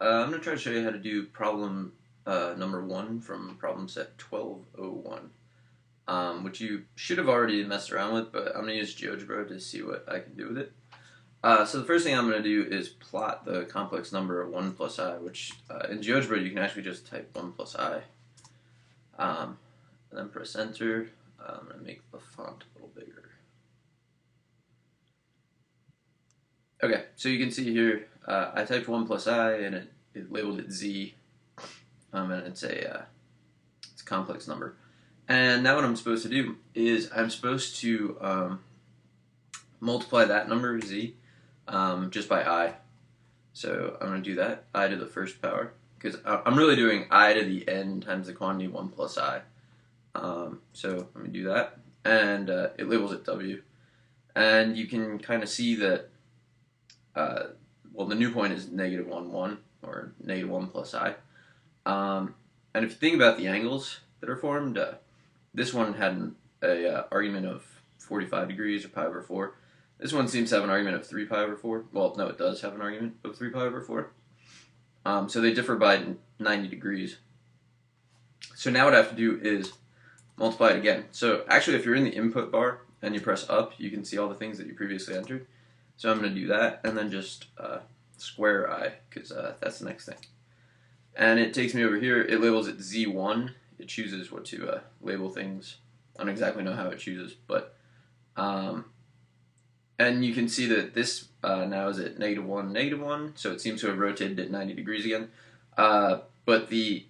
I'm going to try to show you how to do problem number 1 from problem set 1201, which you should have already messed around with, but I'm going to use GeoGebra to see what I can do with it. So the first thing I'm going to do is plot the complex number 1 plus I, which in GeoGebra you can actually just type 1 plus I, and then press enter. I'm going to make the font a little bigger. Okay, so you can see here, I typed 1 plus I, and it labeled it Z, and it's a complex number. And now what I'm supposed to do is I'm supposed to multiply that number, Z, just by I. So I'm going to do that, I to the first power, because I'm really doing I to the n times the quantity 1 plus I. So let me do that, and it labels it W. And you can kind of see that well, the new point is negative 1, 1, or negative 1 plus I. And if you think about the angles that are formed, this one had an argument of 45 degrees, or pi over 4. This one seems to have an argument of 3 pi over 4. Well, no, it does have an argument of 3 pi over 4. So they differ by 90 degrees. So now what I have to do is multiply it again. So actually, if you're in the input bar and you press up, you can see all the things that you previously entered. So I'm going to do that, and then just square I, because that's the next thing. And it takes me over here. It labels it Z1. It chooses what to label things. I don't exactly know how it chooses, but and you can see that this now is at negative 1, negative 1, so it seems to have rotated at 90 degrees again. But the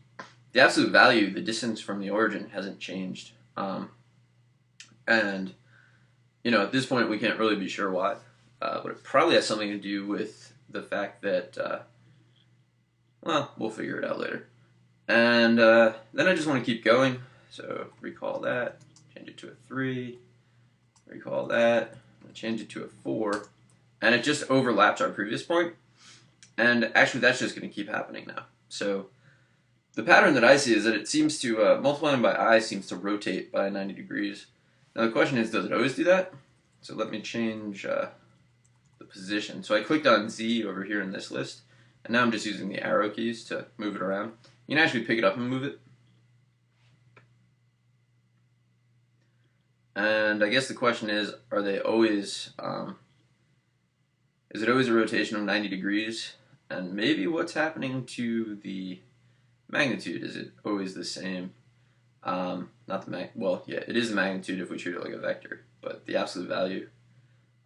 absolute value, the distance from the origin, hasn't changed. And you know, at this point, we can't really be sure why. But it probably has something to do with the fact that, well, we'll figure it out later. And then I just want to keep going. So recall that, change it to a 3, recall that, change it to a 4, and it just overlaps our previous point. And actually, that's just going to keep happening now. So the pattern that I see is that it seems to, multiplying by I seems to rotate by 90 degrees. Now the question is, does it always do that? So let me change the position. So I clicked on Z over here in this list, and now I'm just using the arrow keys to move it around. You can actually pick it up and move it. And I guess the question is, are they always, is it always a rotation of 90 degrees? And maybe what's happening to the magnitude? Is it always the same? Not the well, yeah, it is the magnitude if we treat it like a vector, but the absolute value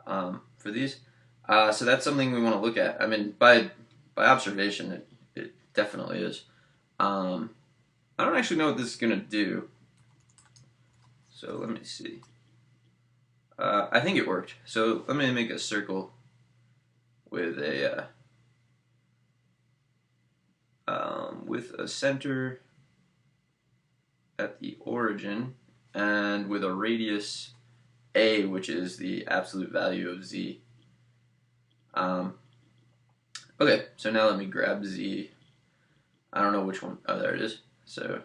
for these. So that's something we want to look at. I mean, by observation, it definitely is. I don't actually know what this is going to do. So let me see. I think it worked. So let me make a circle with a center at the origin, and with a radius A, which is the absolute value of Z. Okay, so now let me grab Z. I don't know which one. Oh, there it is. So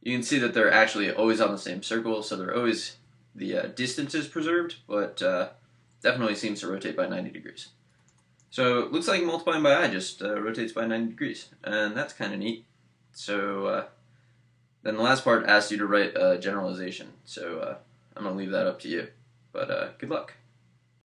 you can see that they're actually always on the same circle, so they're always, the distance is preserved, but definitely seems to rotate by 90 degrees. So it looks like multiplying by I just rotates by 90 degrees, and that's kind of neat. So then the last part asks you to write a generalization, so I'm going to leave that up to you. But good luck.